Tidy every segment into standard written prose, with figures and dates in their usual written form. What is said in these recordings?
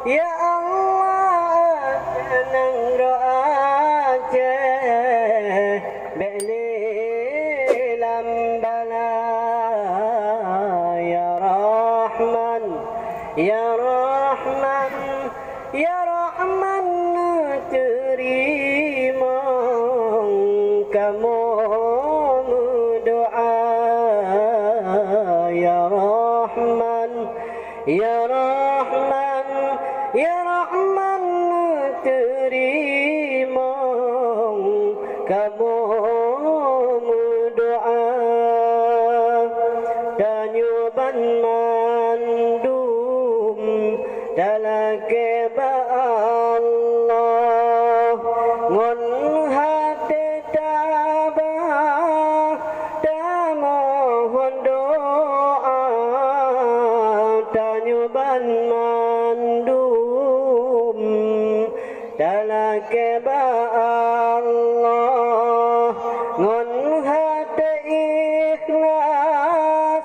Ya Allah nang roaje beli lambala ya Rahman ya Rahman ya Rahman terima kamu doa ya Rahman ya Rahman ya Rahman terima kamu doa dan yuban mandum dalam keba Allah ngon hati tabah dan mohon doa dan yuban mandum dalam keba Allah ngon hati ikhlas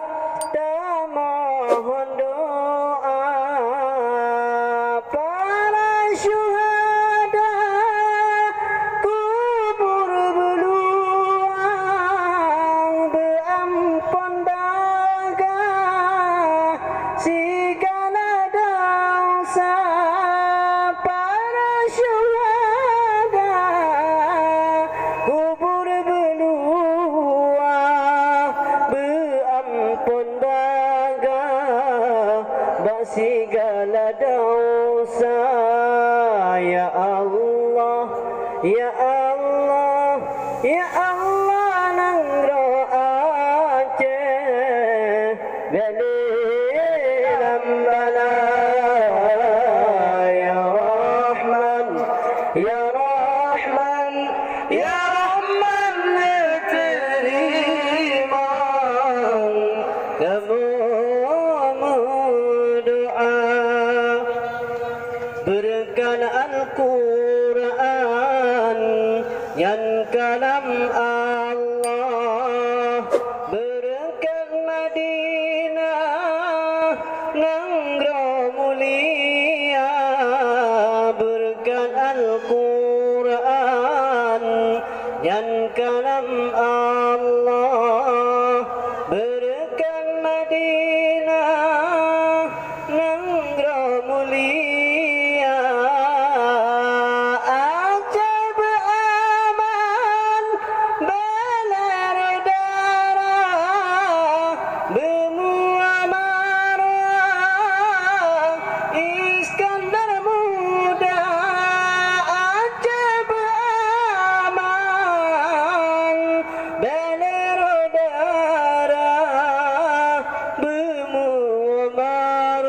dan mohon doa para syuhada kubur beluang berampun baga segala dosa para syuhada kubur beluang berampun baga segala dosa ya Allah ya Allah ya Allah nang roaje beli lambala ya Rahman ya Rahman ya Rahman terima kamu doa berikan Al-Quran yang kalam Allah berikan Madinah nangro mulia berikan Al-Quran yang kalam Allah berikan Madinah nangro mulia ajab aman belar darah bermuamarah Iskandar muda ajab aman belar darah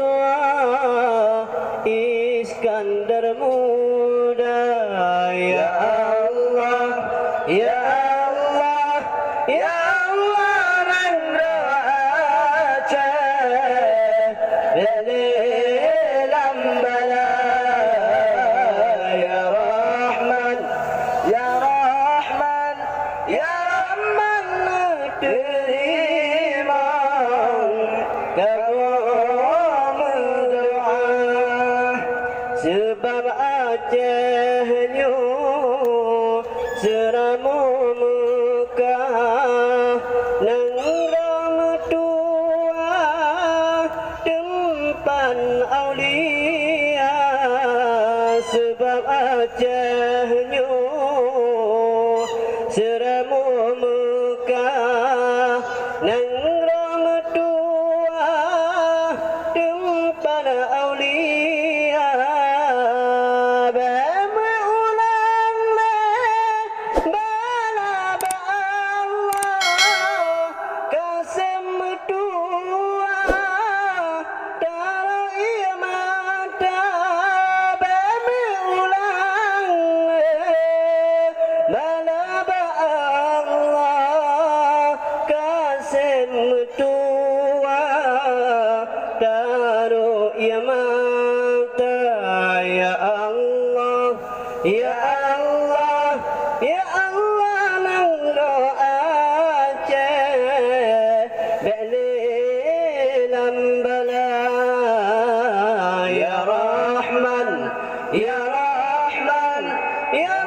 bermuamarah Iskandar muda ya Allah ya Allah ya Allah nang raja beli lambala ya Rahman ya Rahman ya Rahman terima kamu doa sebab Acehnya seramu Mekah nang tua tempat aulia sebab Acehnya seramu Mekah nang tua tempat aulia Ya Allah, Ya Allah nang doa Aceh beli lambala Ya Rahman Ya